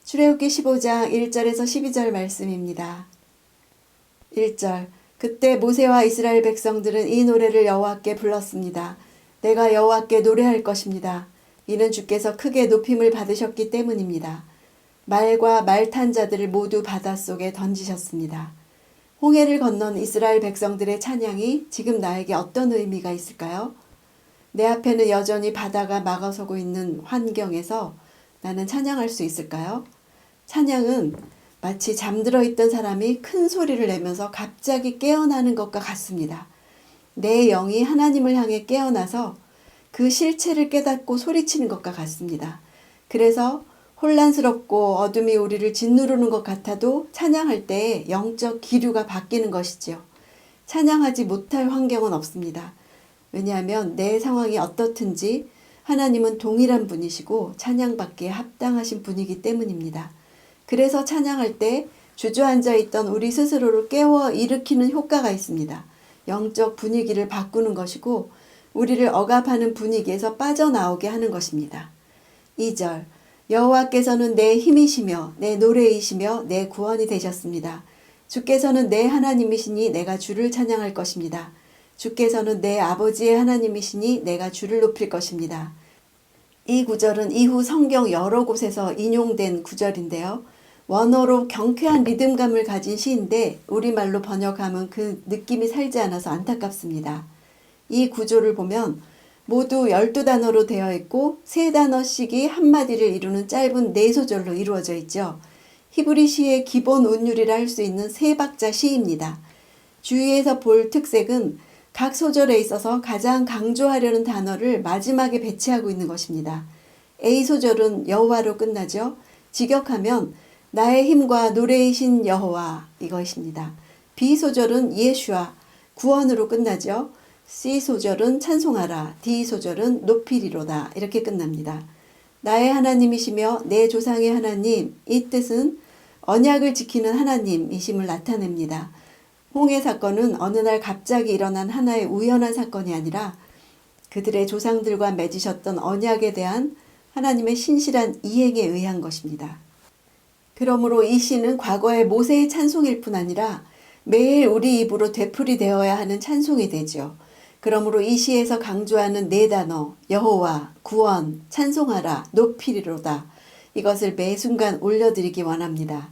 출애굽기 15장 1절에서 12절 말씀입니다. 1절 그때 모세와 이스라엘 백성들은 이 노래를 여호와께 불렀습니다. 내가 여호와께 노래할 것입니다. 이는 주께서 크게 높임을 받으셨기 때문입니다. 말과 말 탄 자들을 모두 바닷속에 던지셨습니다. 홍해를 건넌 이스라엘 백성들의 찬양이 지금 나에게 어떤 의미가 있을까요? 내 앞에는 여전히 바다가 막아서고 있는 환경에서 나는 찬양할 수 있을까요? 찬양은 마치 잠들어 있던 사람이 큰 소리를 내면서 갑자기 깨어나는 것과 같습니다. 내 영이 하나님을 향해 깨어나서 그 실체를 깨닫고 소리치는 것과 같습니다. 그래서 혼란스럽고 어둠이 우리를 짓누르는 것 같아도 찬양할 때 영적 기류가 바뀌는 것이지요. 찬양하지 못할 환경은 없습니다. 왜냐하면 내 상황이 어떻든지 하나님은 동일한 분이시고 찬양받기에 합당하신 분이기 때문입니다. 그래서 찬양할 때 주저앉아 있던 우리 스스로를 깨워 일으키는 효과가 있습니다. 영적 분위기를 바꾸는 것이고 우리를 억압하는 분위기에서 빠져나오게 하는 것입니다. 2절 여호와께서는 내 힘이시며 내 노래이시며 내 구원이 되셨습니다. 주께서는 내 하나님이시니 내가 주를 찬양할 것입니다. 주께서는 내 아버지의 하나님이시니 내가 주를 높일 것입니다. 이 구절은 이후 성경 여러 곳에서 인용된 구절인데요. 원어로 경쾌한 리듬감을 가진 시인데 우리말로 번역하면 그 느낌이 살지 않아서 안타깝습니다. 이 구조를 보면 모두 12단어로 되어 있고 3단어씩이 한마디를 이루는 짧은 4소절로 이루어져 있죠. 히브리 시의 기본 운율이라 할 수 있는 3박자 시입니다. 주위에서 볼 특색은 각 소절에 있어서 가장 강조하려는 단어를 마지막에 배치하고 있는 것입니다. A소절은 여호와로 끝나죠. 직역하면 나의 힘과 노래이신 여호와 이것입니다. B소절은 예슈아 구원으로 끝나죠. C소절은 찬송하라, D소절은 높이리로다 이렇게 끝납니다. 나의 하나님이시며 내 조상의 하나님 이 뜻은 언약을 지키는 하나님이심을 나타냅니다. 홍해 사건은 어느 날 갑자기 일어난 하나의 우연한 사건이 아니라 그들의 조상들과 맺으셨던 언약에 대한 하나님의 신실한 이행에 의한 것입니다. 그러므로 이 시는 과거의 모세의 찬송일 뿐 아니라 매일 우리 입으로 되풀이되어야 하는 찬송이 되죠. 그러므로 이 시에서 강조하는 4단어 여호와, 구원, 찬송하라, 높이리로다 이것을 매 순간 올려드리기 원합니다.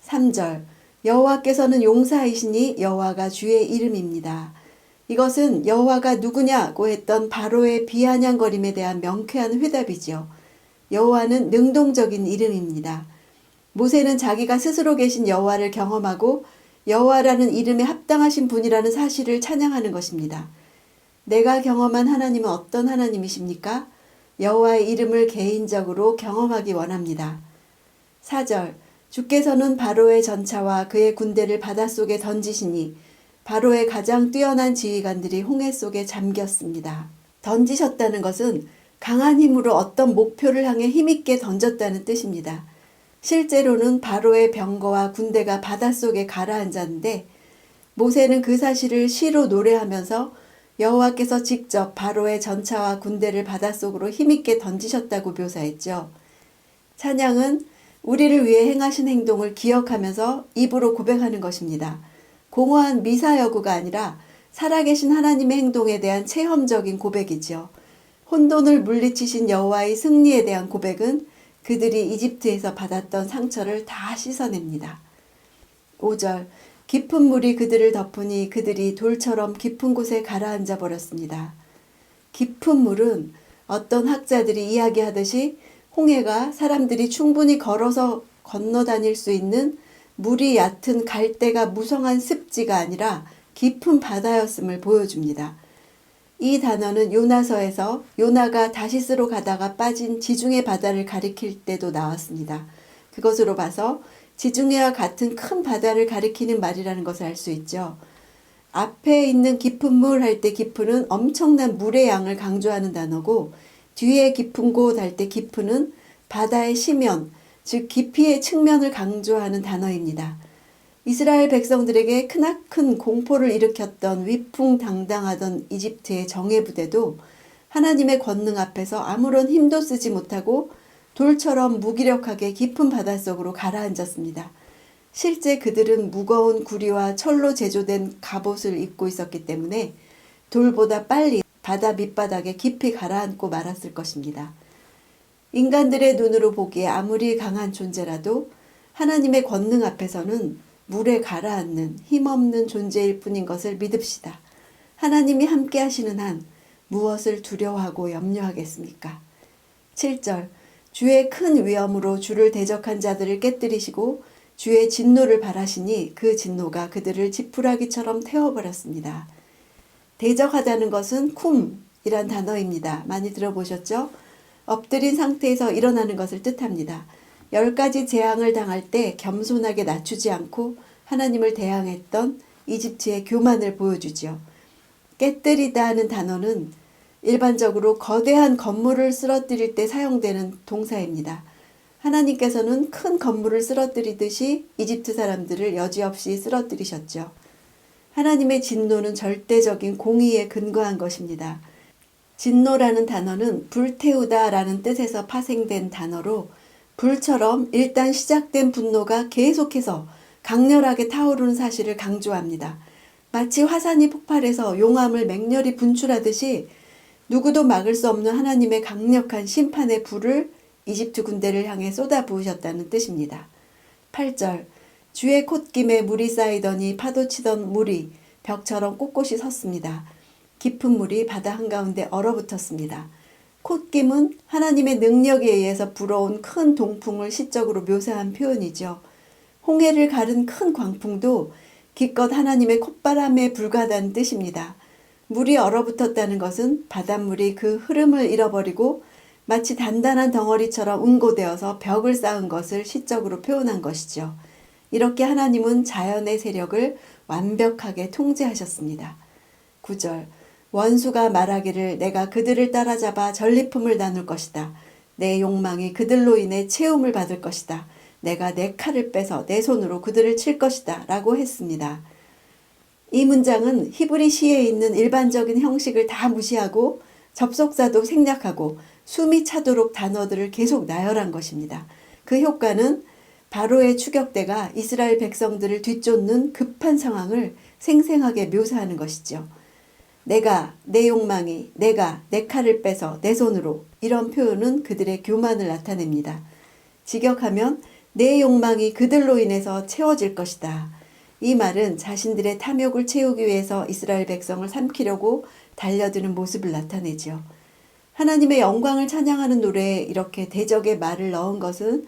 3절 여호와께서는 용사이시니 여호와가 주의 이름입니다. 이것은 여호와가 누구냐고 했던 바로의 비아냥거림에 대한 명쾌한 회답이지요. 여호와는 능동적인 이름입니다. 모세는 자기가 스스로 계신 여호와를 경험하고 여호와라는 이름에 합당하신 분이라는 사실을 찬양하는 것입니다. 내가 경험한 하나님은 어떤 하나님이십니까? 여호와의 이름을 개인적으로 경험하기 원합니다. 4절 주께서는 바로의 전차와 그의 군대를 바닷속에 던지시니 바로의 가장 뛰어난 지휘관들이 홍해 속에 잠겼습니다. 던지셨다는 것은 강한 힘으로 어떤 목표를 향해 힘있게 던졌다는 뜻입니다. 실제로는 바로의 병거와 군대가 바닷속에 가라앉았는데 모세는 그 사실을 시로 노래하면서 여호와께서 직접 바로의 전차와 군대를 바닷속으로 힘있게 던지셨다고 묘사했죠. 찬양은 우리를 위해 행하신 행동을 기억하면서 입으로 고백하는 것입니다. 공허한 미사여구가 아니라 살아계신 하나님의 행동에 대한 체험적인 고백이죠. 혼돈을 물리치신 여호와의 승리에 대한 고백은 그들이 이집트에서 받았던 상처를 다 씻어냅니다. 5절 깊은 물이 그들을 덮으니 그들이 돌처럼 깊은 곳에 가라앉아 버렸습니다. 깊은 물은 어떤 학자들이 이야기하듯이 홍해가 사람들이 충분히 걸어서 건너 다닐 수 있는 물이 얕은 갈대가 무성한 습지가 아니라 깊은 바다였음을 보여줍니다. 이 단어는 요나서에서 요나가 다시스로 가다가 빠진 지중해 바다를 가리킬 때도 나왔습니다. 그것으로 봐서 지중해와 같은 큰 바다를 가리키는 말이라는 것을 알 수 있죠. 앞에 있는 깊은 물 할 때 깊은은 엄청난 물의 양을 강조하는 단어고 뒤에 깊은 곳 할 때 깊은은 바다의 시면, 즉 깊이의 측면을 강조하는 단어입니다. 이스라엘 백성들에게 크나큰 공포를 일으켰던 위풍당당하던 이집트의 정예부대도 하나님의 권능 앞에서 아무런 힘도 쓰지 못하고 돌처럼 무기력하게 깊은 바닷속으로 가라앉았습니다. 실제 그들은 무거운 구리와 철로 제조된 갑옷을 입고 있었기 때문에 돌보다 빨리 바다 밑바닥에 깊이 가라앉고 말았을 것입니다. 인간들의 눈으로 보기에 아무리 강한 존재라도 하나님의 권능 앞에서는 물에 가라앉는 힘없는 존재일 뿐인 것을 믿읍시다. 하나님이 함께 하시는 한 무엇을 두려워하고 염려하겠습니까? 7절 주의 큰 위엄으로 주를 대적한 자들을 깨뜨리시고 주의 진노를 발하시니 그 진노가 그들을 지푸라기처럼 태워버렸습니다. 대적하다는 것은 쿰이란 단어입니다. 많이 들어보셨죠? 엎드린 상태에서 일어나는 것을 뜻합니다. 10가지 재앙을 당할 때 겸손하게 낮추지 않고 하나님을 대항했던 이집트의 교만을 보여주죠. 깨뜨리다 하는 단어는 일반적으로 거대한 건물을 쓰러뜨릴 때 사용되는 동사입니다. 하나님께서는 큰 건물을 쓰러뜨리듯이 이집트 사람들을 여지없이 쓰러뜨리셨죠. 하나님의 진노는 절대적인 공의에 근거한 것입니다. 진노라는 단어는 불태우다라는 뜻에서 파생된 단어로 불처럼 일단 시작된 분노가 계속해서 강렬하게 타오르는 사실을 강조합니다. 마치 화산이 폭발해서 용암을 맹렬히 분출하듯이 누구도 막을 수 없는 하나님의 강력한 심판의 불을 이집트 군대를 향해 쏟아부으셨다는 뜻입니다. 8절 주의 콧김에 물이 쌓이더니 파도치던 물이 벽처럼 꼿꼿이 섰습니다. 깊은 물이 바다 한가운데 얼어붙었습니다. 콧김은 하나님의 능력에 의해서 불어온 큰 동풍을 시적으로 묘사한 표현이죠. 홍해를 가른 큰 광풍도 기껏 하나님의 콧바람에 불과하다는 뜻입니다. 물이 얼어붙었다는 것은 바닷물이 그 흐름을 잃어버리고 마치 단단한 덩어리처럼 응고되어서 벽을 쌓은 것을 시적으로 표현한 것이죠. 이렇게 하나님은 자연의 세력을 완벽하게 통제하셨습니다. 9절 원수가 말하기를 내가 그들을 따라잡아 전리품을 나눌 것이다. 내 욕망이 그들로 인해 채움을 받을 것이다. 내가 내 칼을 빼서 내 손으로 그들을 칠 것이다. 라고 했습니다. 이 문장은 히브리 시에 있는 일반적인 형식을 다 무시하고 접속사도 생략하고 숨이 차도록 단어들을 계속 나열한 것입니다. 그 효과는 바로의 추격대가 이스라엘 백성들을 뒤쫓는 급한 상황을 생생하게 묘사하는 것이죠. 내가, 내 욕망이, 내가, 내 칼을 빼서 내 손으로 이런 표현은 그들의 교만을 나타냅니다. 직역하면 내 욕망이 그들로 인해서 채워질 것이다. 이 말은 자신들의 탐욕을 채우기 위해서 이스라엘 백성을 삼키려고 달려드는 모습을 나타내죠. 하나님의 영광을 찬양하는 노래에 이렇게 대적의 말을 넣은 것은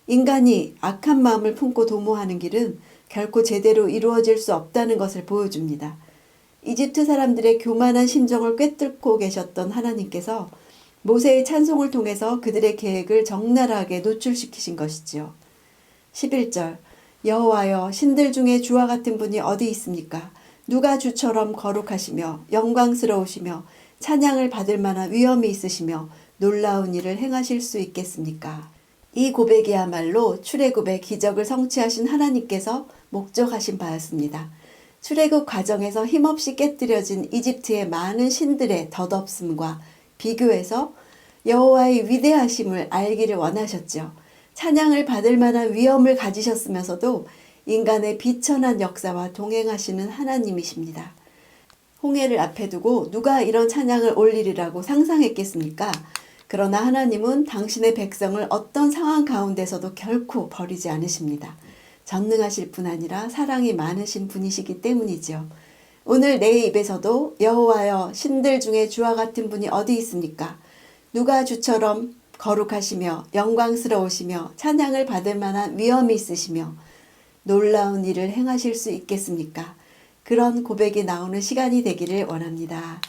인간이 악한 마음을 품고 도모하는 길은 결코 제대로 이루어질 수 없다는 것을 보여줍니다. 이집트 사람들의 교만한 심정을 꿰뚫고 계셨던 하나님께서 모세의 찬송을 통해서 그들의 계획을 적나라하게 노출시키신 것이지요. 11절 여호와여 신들 중에 주와 같은 분이 어디 있습니까? 누가 주처럼 거룩하시며 영광스러우시며 찬양을 받을 만한 위엄이 있으시며 놀라운 일을 행하실 수 있겠습니까? 이 고백이야말로 출애굽의 기적을 성취하신 하나님께서 목적하신 바였습니다. 출애굽 과정에서 힘없이 깨뜨려진 이집트의 많은 신들의 덧없음과 비교해서 여호와의 위대하심을 알기를 원하셨죠. 찬양을 받을 만한 위엄을 가지셨으면서도 인간의 비천한 역사와 동행하시는 하나님이십니다. 홍해를 앞에 두고 누가 이런 찬양을 올리리라고 상상했겠습니까? 그러나 하나님은 당신의 백성을 어떤 상황 가운데서도 결코 버리지 않으십니다. 전능하실 뿐 아니라 사랑이 많으신 분이시기 때문이죠. 오늘 내 입에서도 여호와여 신들 중에 주와 같은 분이 어디 있습니까? 누가 주처럼 거룩하시며 영광스러우시며 찬양을 받을 만한 위엄이 있으시며 놀라운 일을 행하실 수 있겠습니까? 그런 고백이 나오는 시간이 되기를 원합니다.